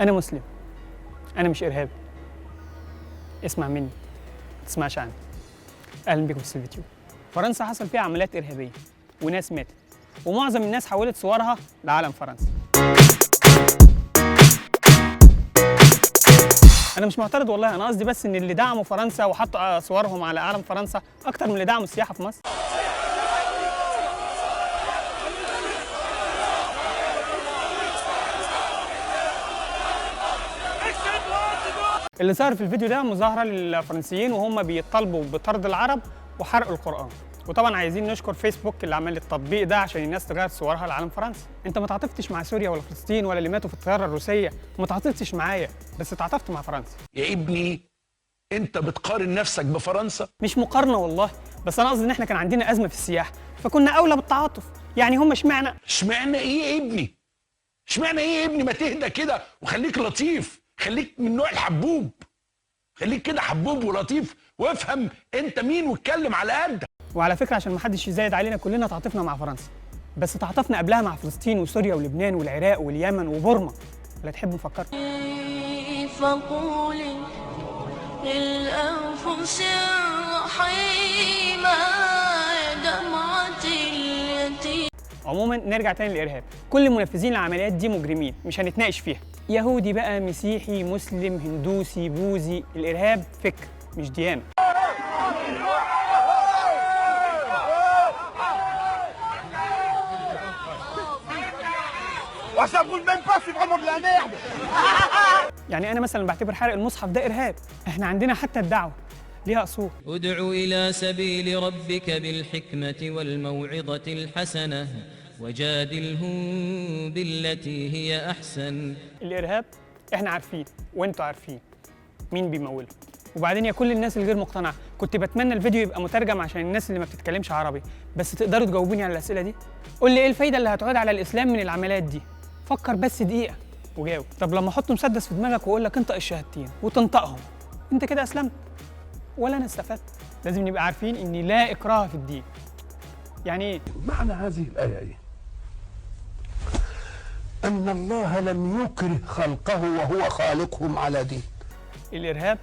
انا مسلم، انا مش ارهابي. اسمع مني، ما تسمعش عني. اهلا بكم في سيلفيتيوب. فرنسا حصل فيها عمليات ارهابيه وناس ماتت، ومعظم الناس حولت صورها لعلم فرنسا. انا مش معترض والله، انا قصدي بس ان اللي دعموا فرنسا وحطوا صورهم على علم فرنسا اكتر من اللي دعموا السياحه في مصر. اللي ظهر في الفيديو ده مظاهره للفرنسيين وهم بيطالبوا بطرد العرب وحرق القرآن. وطبعا عايزين نشكر فيسبوك اللي عمل التطبيق ده عشان الناس تغير صورها لعلم فرنسا. انت ما تعاطفتش مع سوريا ولا فلسطين ولا اللي ماتوا في الطياره الروسيه، وما تعاطفتش معايا، بس تعاطفت مع فرنسا. يا ابني انت بتقارن نفسك بفرنسا؟ مش مقارنه والله، بس انا قصدي ان احنا كان عندنا ازمه في السياحه فكنا اولى بالتعاطف. يعني هم اشمعنى ايه يا ابني؟ اشمعنى ايه يا ابني؟ ما تهدى كده وخليك لطيف، خليك من نوع الحبوب، خليك كده حبوب ولطيف وافهم انت مين واتكلم على قدك. وعلى فكره عشان ما حدش يزايد علينا، كلنا تعاطفنا مع فرنسا، بس تعاطفنا قبلها مع فلسطين وسوريا ولبنان والعراق واليمن وبورما. ولا تحب نفكر؟ فقولي للأنفس الرحيمة دمعة اليتيم. عموما نرجع تاني للارهاب. كل المنفذين للعمليات دي مجرمين، مش هنتناقش فيها. يهودي بقى، مسيحي، مسلم، هندوسي، بوذي، الارهاب فكر مش ديانه. يعني انا مثلا بعتبر حرق المصحف ده ارهاب. احنا عندنا حتى الدعوه ليها اصول. ادع إلى سبيل ربك بالحكمة والموعظة الحسنة وجادلهم بالتي هي أحسن. الارهاب احنا عارفين وانتوا عارفين مين بيموله. وبعدين يا كل الناس الغير مقتنعه، كنت بتمنى الفيديو يبقى مترجم عشان الناس اللي ما بتتكلمش عربي. بس تقدروا تجاوبوني على الاسئله دي؟ قول لي ايه الفايده اللي هتعود على الاسلام من العمليات دي؟ فكر بس دقيقه وجاوب. طب لما احط مسدس في دماغك واقول لك انطق الشهادتين وتنطقهم، انت كده اسلمت ولا انا استفدت؟ لازم نبقى عارفين ان لا اكراه في الدين. يعني ايه؟ معنى هذه الآية ايه؟ أن الله لم يكره خلقه وهو خالقهم على دين. الارهاب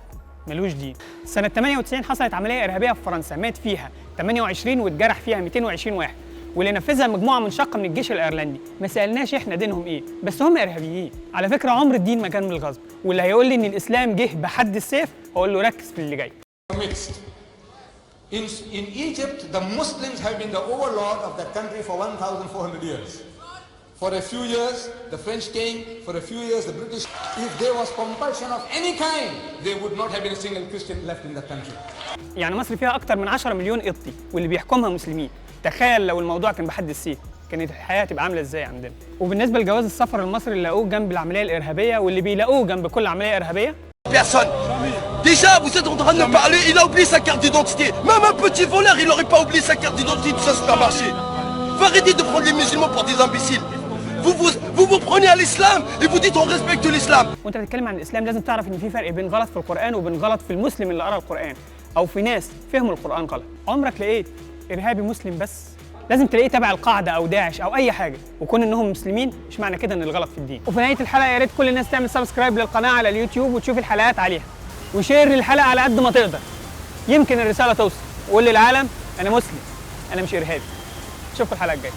ملوش دين. سنة 98 حصلت عملية إرهابية في فرنسا، مات فيها 28 واتجرح فيها 220 واحد، واللي نفذها مجموعة منشقة من الجيش الأيرلندي. ما سألناش إحنا دينهم إيه، بس هم إرهابيين. على فكرة عمر الدين ما كان بالغصب، واللي هيقول لي إن الإسلام جه بحد السيف هقول له ركز في اللي جاي. In Egypt, the Muslims have been the overlord of that country for 1,400 years. For a few years, the French came. For a few years, the British. If there was compulsion of any kind, there would not have been a single Christian left in that country. يعني مصر فيها أكتر من 10 مليون قبطي واللي بيحكمها مسلمين. تخيل لو الموضوع كان بحد السيف، كانت الحياة تبقى عاملة إزاي عندنا. وبالنسبة لجواز السفر المصري اللي لقوه جنب العملية الإرهابية واللي بيلاقوه جنب كل عملية إرهابية. Personne. Déjà, vous êtes en train de parler, il a oublié sa carte d'identité. Même un petit voleur, il n'aurait pas oublié sa carte d'identité de ce supermarché. Faut arrêter de prendre les musulmans pour des imbéciles. Vous prenez à l'islam et vous dites on respecte l'islam. وانت بتتكلم عن الاسلام لازم تعرف ان في فرق بين غلط في القران وبين غلط في المسلم اللي قرا القران، او في ناس فهموا القران غلط. عمرك لقيت ارهابي مسلم بس؟ لازم تلاقيه تبع القاعده او داعش او اي حاجه، وكون انهم مسلمين مش معنى كده ان الغلط في الدين. وفي نهايه الحلقه يا ريت كل الناس تعمل سبسكرايب للقناه على اليوتيوب وتشوف الحلقات عليها، وشير الحلقه على قد ما تقدر، يمكن الرساله توصل. وقول للعالم انا مسلم، انا مش ارهابي. اشوفكم الحلقه الجايه.